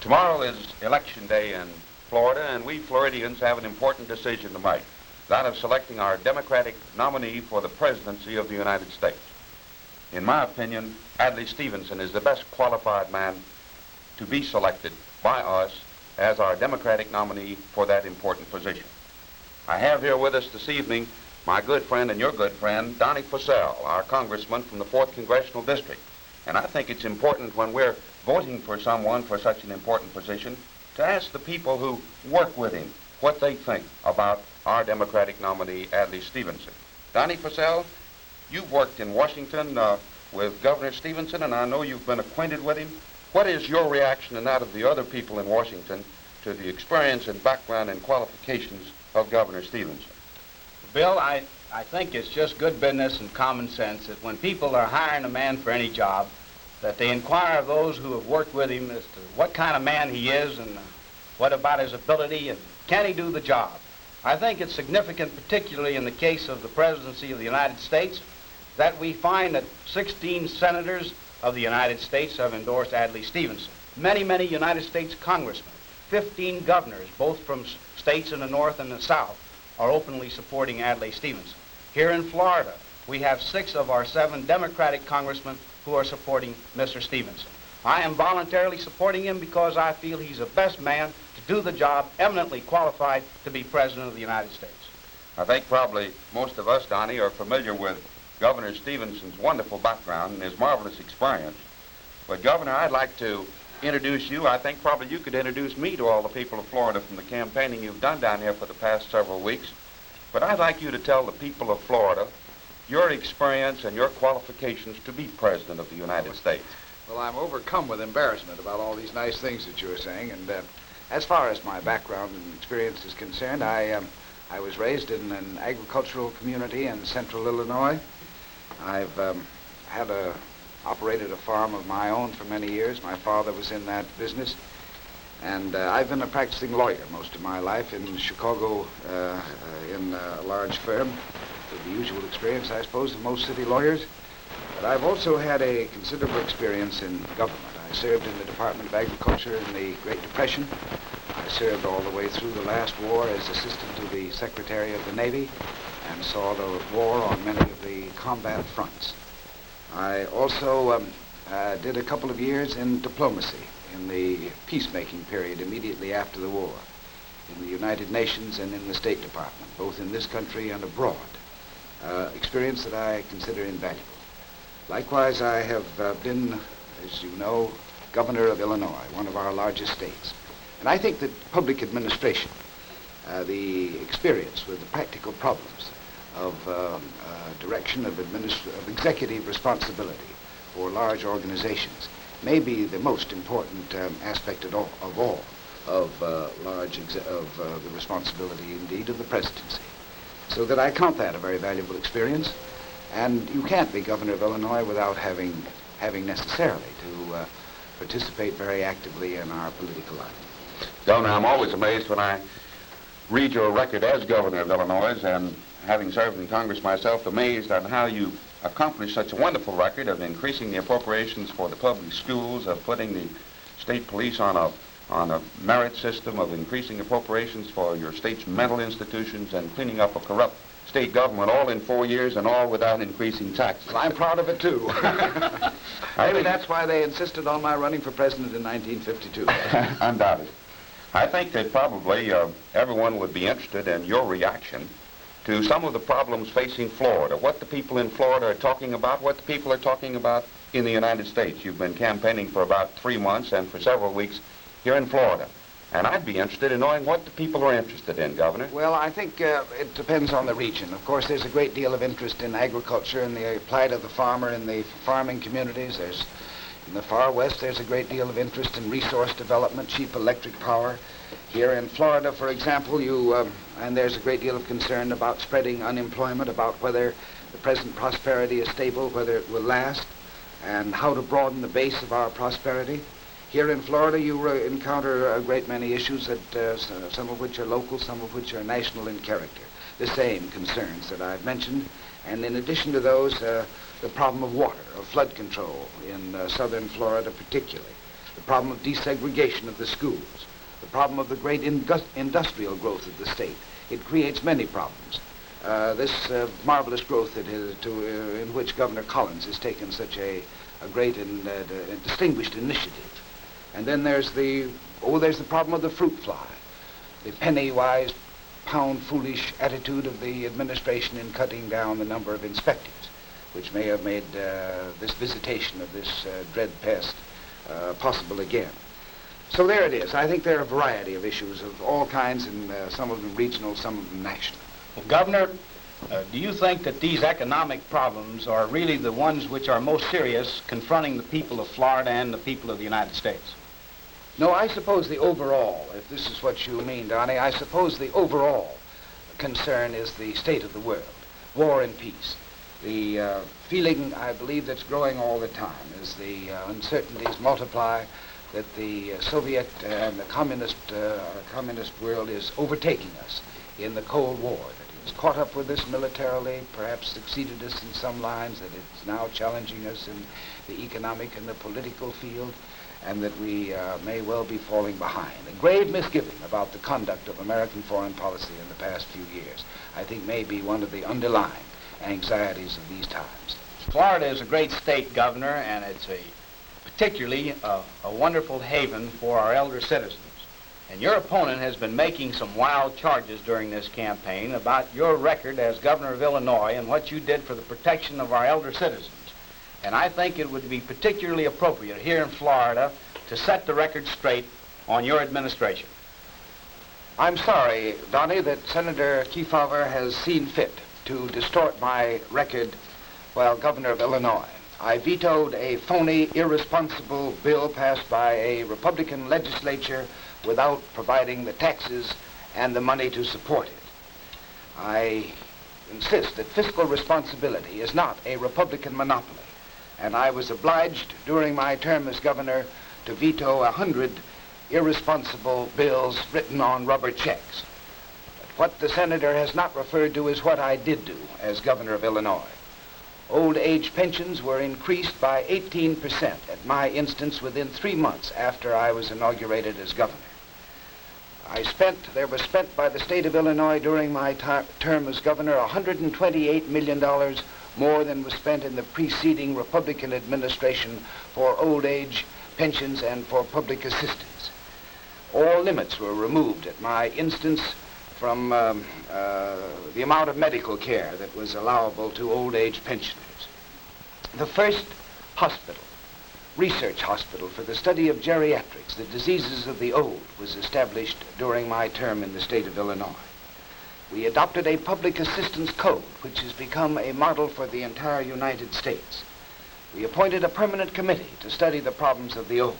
Tomorrow is election day in Florida, and we Floridians have an important decision to make, that of selecting our Democratic nominee for the presidency of the United States. In my opinion, Adlai Stevenson is the best qualified man to be selected by us as our Democratic nominee for that important position. I have here with us this evening my good friend and your good friend, Donnie Purcell, our congressman from the 4th Congressional District. And I think it's important when we're voting for someone for such an important position to ask the people who work with him what they think about our Democratic nominee, Adlai Stevenson. Donnie Purcell, you've worked in Washington with Governor Stevenson, and I know you've been acquainted with him. What is your reaction and that of the other people in Washington to the experience and background and qualifications of Governor Stevenson? Bill, I think it's just good business and common sense that when people are hiring a man for any job, that they inquire of those who have worked with him as to what kind of man he is and what about his ability and can he do the job. I think it's significant, particularly in the case of the presidency of the United States, that we find that 16 senators of the United States have endorsed Adlai Stevenson. Many United States congressmen, 15 governors, both from states in the North and the South, are openly supporting Adlai Stevenson. Here in Florida, we have 6 of our 7 Democratic congressmen who are supporting Mr. Stevenson. I am voluntarily supporting him because I feel he's the best man to do the job, eminently qualified to be President of the United States. I think probably most of us, Donnie, are familiar with Governor Stevenson's wonderful background and his marvelous experience. But Governor, I'd like to introduce you. I think probably you could introduce me to all the people of Florida from the campaigning you've done down here for the past several weeks. But I'd like you to tell the people of Florida your experience and your qualifications to be President of the United States. Well, I'm overcome with embarrassment about all these nice things that you're saying. And as far as my background and experience is concerned, I was raised in an agricultural community in central Illinois. I've operated a farm of my own for many years. My father was in that business. And I've been a practicing lawyer most of my life in Chicago in a large firm, with the usual experience, I suppose, of most city lawyers. But I've also had a considerable experience in government. I served in the Department of Agriculture in the Great Depression. I served all the way through the last war as assistant to the Secretary of the Navy and saw the war on many of the combat fronts. I also did a couple of years in diplomacy in the peacemaking period immediately after the war, in the United Nations and in the State Department, both in this country and abroad. Experience that I consider invaluable. Likewise, I have been, as you know, governor of Illinois, one of our largest states. And I think that public administration, the experience with the practical problems of direction of executive responsibility for large organizations may be the most important aspect of all of the responsibility, indeed, of the presidency. So that I count that a very valuable experience. And you can't be governor of Illinois without having necessarily to participate very actively in our political life. Governor, I'm always amazed when I read your record as governor of Illinois, and having served in Congress myself, amazed on how you accomplished such a wonderful record of increasing the appropriations for the public schools, of putting the state police on a merit system, of increasing appropriations for your state's mental institutions, and cleaning up a corrupt state government, all in 4 years and all without increasing taxes. Well, I'm proud of it, too. Maybe that's why they insisted on my running for president in 1952. Undoubtedly. I think that probably everyone would be interested in your reaction to some of the problems facing Florida, what the people in Florida are talking about, what the people are talking about in the United States. You've been campaigning for about 3 months and for several weeks here in Florida. And I'd be interested in knowing what the people are interested in, Governor. Well, I think it depends on the region. Of course, there's a great deal of interest in agriculture and the plight of the farmer in the farming communities. In the far west, there's a great deal of interest in resource development, cheap electric power. Here in Florida, for example, and there's a great deal of concern about spreading unemployment, about whether the present prosperity is stable, whether it will last, and how to broaden the base of our prosperity. Here in Florida, you encounter a great many issues, that some of which are local, some of which are national in character. The same concerns that I've mentioned. And in addition to those, the problem of water, of flood control in southern Florida particularly. the problem of desegregation of the schools, the problem of the great industrial growth of the state. It creates many problems. This marvelous growth in which Governor Collins has taken such a great and distinguished initiative. And then there's the problem of the fruit fly, the penny-wise, pound-foolish attitude of the administration in cutting down the number of inspectors, which may have made this visitation of this dread pest possible again. So there it is. I think there are a variety of issues of all kinds, and some of them regional, some of them national. Well, Governor, do you think that these economic problems are really the ones which are most serious confronting the people of Florida and the people of the United States? No, I suppose the overall, if this is what you mean, Donnie, I suppose the overall concern is the state of the world, war and peace. The feeling, I believe, that's growing all the time is the uncertainties multiply, that the Soviet and the communist world is overtaking us in the Cold War, that it's caught up with us militarily, perhaps succeeded us in some lines, that it's now challenging us in the economic and the political field, and that we may well be falling behind. A grave misgiving about the conduct of American foreign policy in the past few years, I think, may be one of the underlying anxieties of these times. Florida is a great state, Governor, and it's particularly a wonderful haven for our elder citizens. And your opponent has been making some wild charges during this campaign about your record as Governor of Illinois and what you did for the protection of our elder citizens. And I think it would be particularly appropriate here in Florida to set the record straight on your administration. I'm sorry, Donnie, that Senator Kefauver has seen fit to distort my record while Governor of Illinois. I vetoed a phony, irresponsible bill passed by a Republican legislature without providing the taxes and the money to support it. I insist that fiscal responsibility is not a Republican monopoly, and I was obliged during my term as governor to veto 100 irresponsible bills written on rubber checks. But what the senator has not referred to is what I did do as governor of Illinois. Old age pensions were increased by 18% at my instance within 3 months after I was inaugurated as governor. There was spent by the state of Illinois during my term as governor $128 million more than was spent in the preceding Republican administration for old age pensions and for public assistance. All limits were removed at my instance from the amount of medical care that was allowable to old age pensioners. The first research hospital for the study of geriatrics, the diseases of the old, was established during my term in the state of Illinois. We adopted a public assistance code, which has become a model for the entire United States. We appointed a permanent committee to study the problems of the old,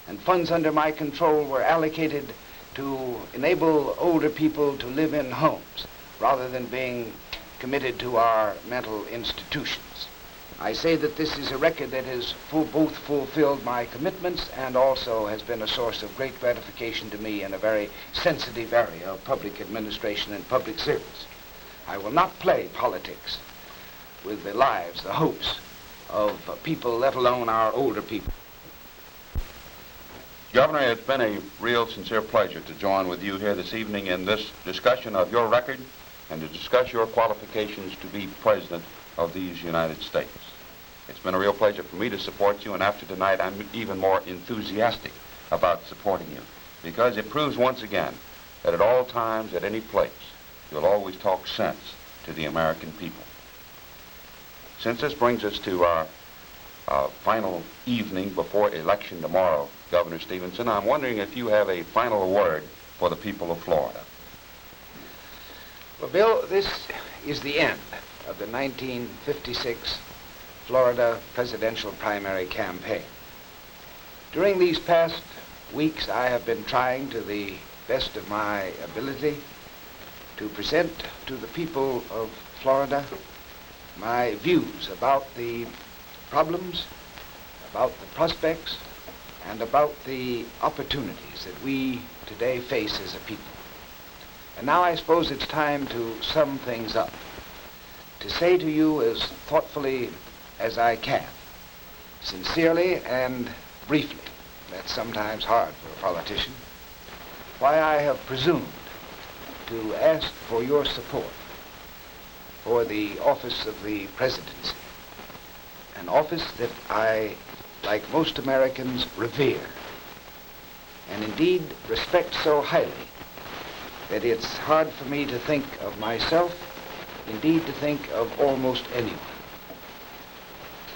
and funds under my control were allocated to enable older people to live in homes rather than being committed to our mental institutions. I say that this is a record that has both fulfilled my commitments and also has been a source of great gratification to me in a very sensitive area of public administration and public service. I will not play politics with the lives, the hopes of people, let alone our older people. Governor, it's been a real sincere pleasure to join with you here this evening in this discussion of your record and to discuss your qualifications to be president of these United States. It's been a real pleasure for me to support you, and after tonight I'm even more enthusiastic about supporting you because it proves once again that at all times, at any place, you'll always talk sense to the American people. Since this brings us to our final evening before election tomorrow, Governor Stevenson, I'm wondering if you have a final word for the people of Florida. Well, Bill, this is the end of the 1956 Florida presidential primary campaign. During these past weeks, I have been trying to the best of my ability to present to the people of Florida my views about the problems, about the prospects, and about the opportunities that we today face as a people. And now I suppose it's time to sum things up, to say to you as thoughtfully as I can, sincerely and briefly, That's sometimes hard for a politician. Why I have presumed to ask for your support for the office of the presidency, an office that I, like most Americans, revere, and indeed respect so highly that it's hard for me to think of myself, indeed to think of almost anyone,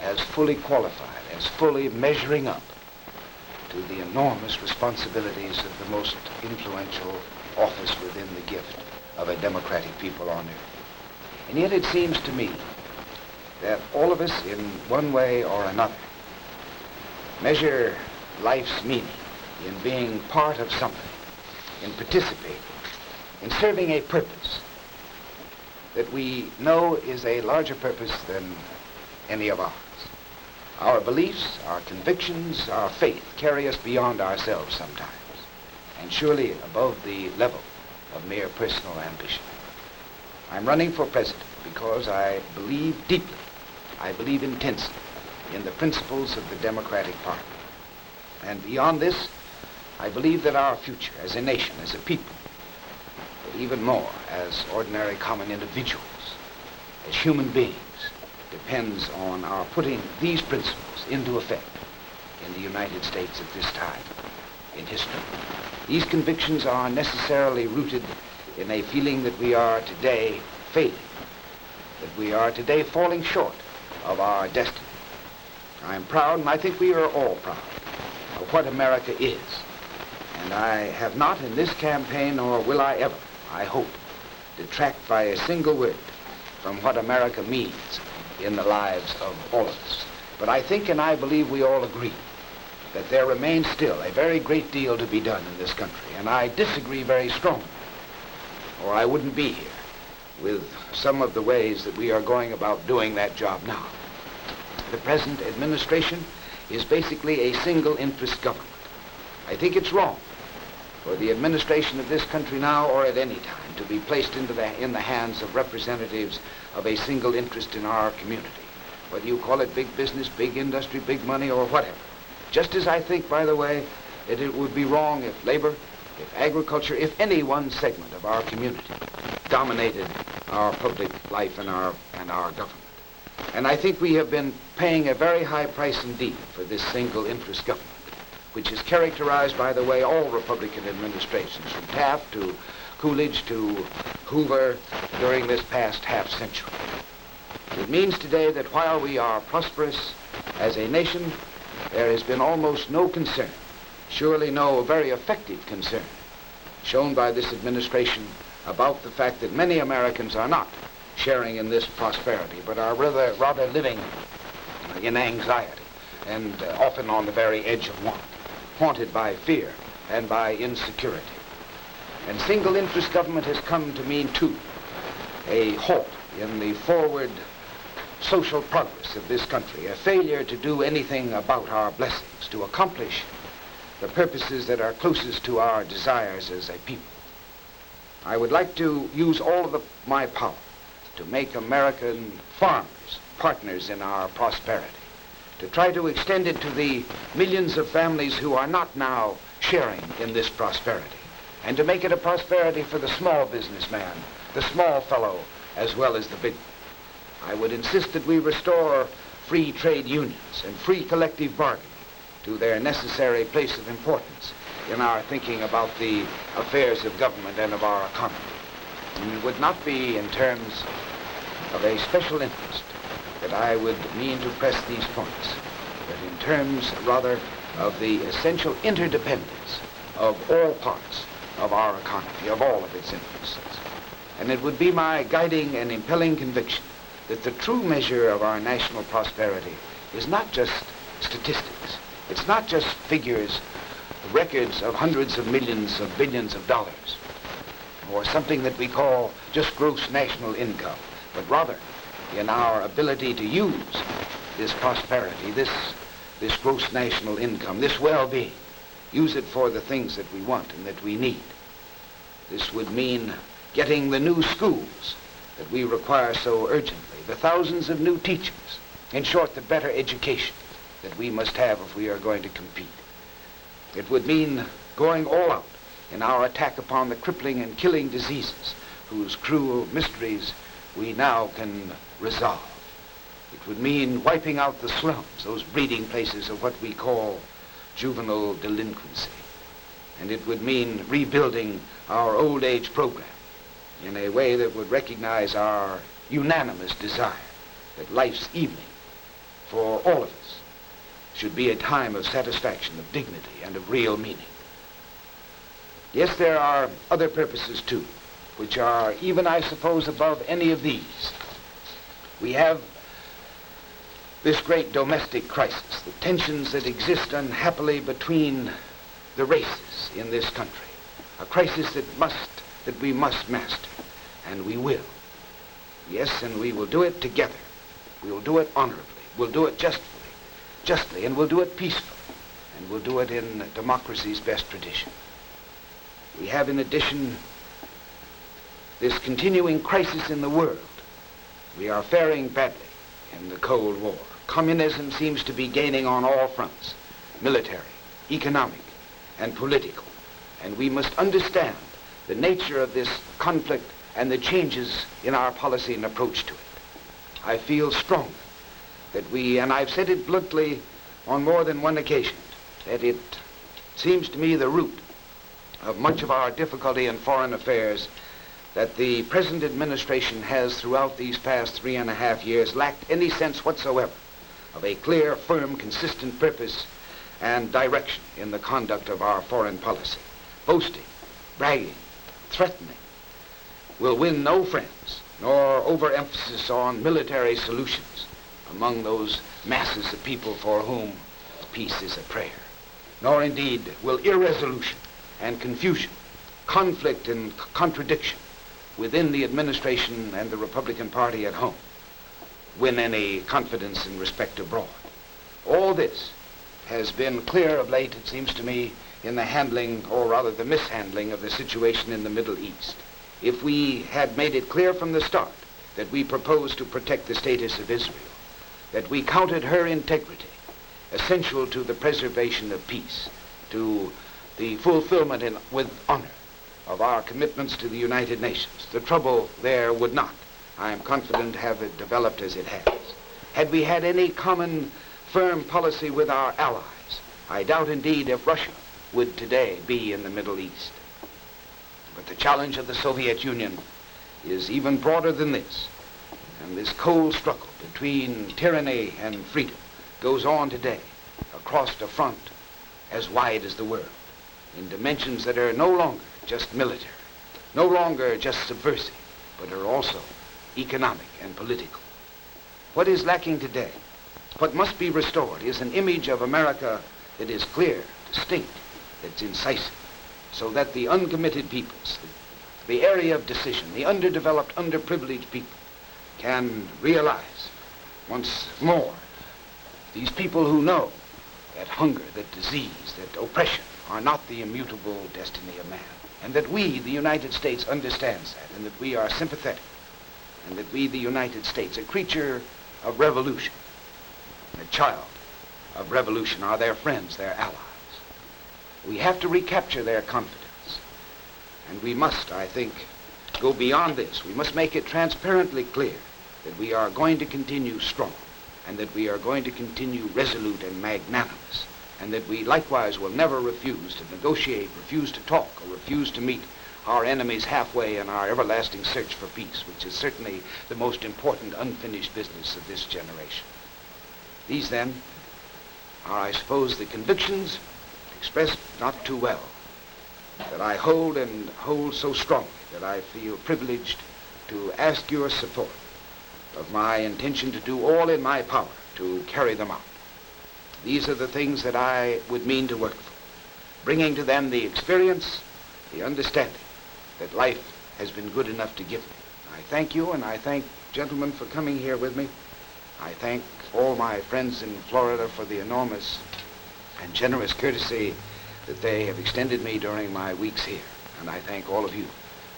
as fully qualified, as fully measuring up to the enormous responsibilities of the most influential office within the gift of a democratic people on earth. And yet it seems to me that all of us, in one way or another, measure life's meaning in being part of something, in participating, in serving a purpose that we know is a larger purpose than any of ours. Our beliefs, our convictions, our faith carry us beyond ourselves sometimes, and surely above the level of mere personal ambition. I'm running for president because I believe deeply, I believe intensely in the principles of the Democratic Party. And beyond this, I believe that our future as a nation, as a people, but even more as ordinary common individuals, as human beings, depends on our putting these principles into effect in the United States at this time in history. These convictions are necessarily rooted in a feeling that we are today failing, that we are today falling short of our destiny. I'm proud, and I think we are all proud, of what America is. And I have not in this campaign, nor will I ever, I hope, detract by a single word from what America means in the lives of all of us. But I think and I believe we all agree that there remains still a very great deal to be done in this country. And I disagree very strongly, or I wouldn't be here, with some of the ways that we are going about doing that job now. The present administration is basically a single interest government. I think it's wrong for the administration of this country now or at any time to be placed in the hands of representatives of a single interest in our community. Whether you call it big business, big industry, big money, or whatever. Just as I think, by the way, that it would be wrong if labor, if agriculture, if any one segment of our community dominated our public life and our government. And I think we have been paying a very high price indeed for this single interest government, which is characterized, by the way, all Republican administrations, from Taft to Coolidge to Hoover during this past half century. It means today that while we are prosperous as a nation, there has been almost no concern, surely no very effective concern, shown by this administration about the fact that many Americans are not sharing in this prosperity, but are rather living in anxiety and often on the very edge of want, haunted by fear and by insecurity. And single interest government has come to mean, too, a halt in the forward social progress of this country, a failure to do anything about our blessings, to accomplish the purposes that are closest to our desires as a people. I would like to use all of my power to make American farmers partners in our prosperity, to try to extend it to the millions of families who are not now sharing in this prosperity, and to make it a prosperity for the small businessman, the small fellow, as well as the big one. I would insist that we restore free trade unions and free collective bargaining to their necessary place of importance in our thinking about the affairs of government and of our economy. And it would not be in terms of a special interest that I would mean to press these points, but in terms rather of the essential interdependence of all parts of our economy, of all of its interests. And it would be my guiding and impelling conviction that the true measure of our national prosperity is not just statistics. It's not just figures, records of hundreds of millions of billions of dollars, or something that we call just gross national income, but rather in our ability to use this prosperity, this gross national income, this well-being, use it for the things that we want and that we need. This would mean getting the new schools that we require so urgently, the thousands of new teachers, in short, the better education that we must have if we are going to compete. It would mean going all out in our attack upon the crippling and killing diseases whose cruel mysteries we now can resolve. It would mean wiping out the slums, those breeding places of what we call juvenile delinquency. And it would mean rebuilding our old age program in a way that would recognize our unanimous desire that life's evening for all of us should be a time of satisfaction, of dignity, and of real meaning. Yes, there are other purposes too, which are even, I suppose, above any of these. We have this great domestic crisis, the tensions that exist unhappily between the races in this country, a crisis that we must master, and we will. Yes, and we will do it together. We will do it honorably. We'll do it justly, and we'll do it peacefully, and we'll do it in democracy's best tradition. We have, in addition, this continuing crisis in the world. We are faring badly in the Cold War. Communism seems to be gaining on all fronts, military, economic, and political. And we must understand the nature of this conflict and the changes in our policy and approach to it. I feel strongly that we, and I've said it bluntly on more than one occasion, that it seems to me the root of much of our difficulty in foreign affairs that the present administration has throughout these past 3.5 years lacked any sense whatsoever of a clear, firm, consistent purpose and direction in the conduct of our foreign policy. Boasting, bragging, threatening will win no friends, nor overemphasis on military solutions among those masses of people for whom peace is a prayer. Nor indeed will irresolution and confusion, conflict and contradiction within the administration and the Republican Party at home win any confidence and respect abroad. All this has been clear of late, it seems to me, in the handling, or rather the mishandling, of the situation in the Middle East. If we had made it clear from the start that we proposed to protect the status of Israel, that we counted her integrity essential to the preservation of peace, to the fulfillment with honor of our commitments to the United Nations, the trouble there would not, I am confident, have it developed as it has. Had we had any common firm policy with our allies, I doubt indeed if Russia would today be in the Middle East. But the challenge of the Soviet Union is even broader than this. And this cold struggle between tyranny and freedom goes on today across a front as wide as the world, in dimensions that are no longer just military, no longer just subversive, but are also economic and political. What is lacking today, what must be restored, is an image of America that is clear, distinct, that's incisive, so that the uncommitted peoples, the area of decision, the underdeveloped, underprivileged people can realize once more, these people who know that hunger, that disease, that oppression are not the immutable destiny of man, and that we, the United States, understands that, and that we are sympathetic, and that we, the United States, a creature of revolution, a child of revolution, are their friends, their allies. We have to recapture their confidence, and we must, I think, go beyond this. We must make it transparently clear that we are going to continue strong, and that we are going to continue resolute and magnanimous, and that we likewise will never refuse to negotiate, refuse to talk, or refuse to meet our enemies halfway in our everlasting search for peace, which is certainly the most important unfinished business of this generation. These, then, are, I suppose, the convictions expressed not too well that I hold, and hold so strongly that I feel privileged to ask your support of my intention to do all in my power to carry them out. These are the things that I would mean to work for, bringing to them the experience, the understanding that life has been good enough to give me. I thank you, and I thank gentlemen for coming here with me. I thank all my friends in Florida for the enormous and generous courtesy that they have extended me during my weeks here. And I thank all of you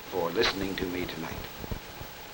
for listening to me tonight.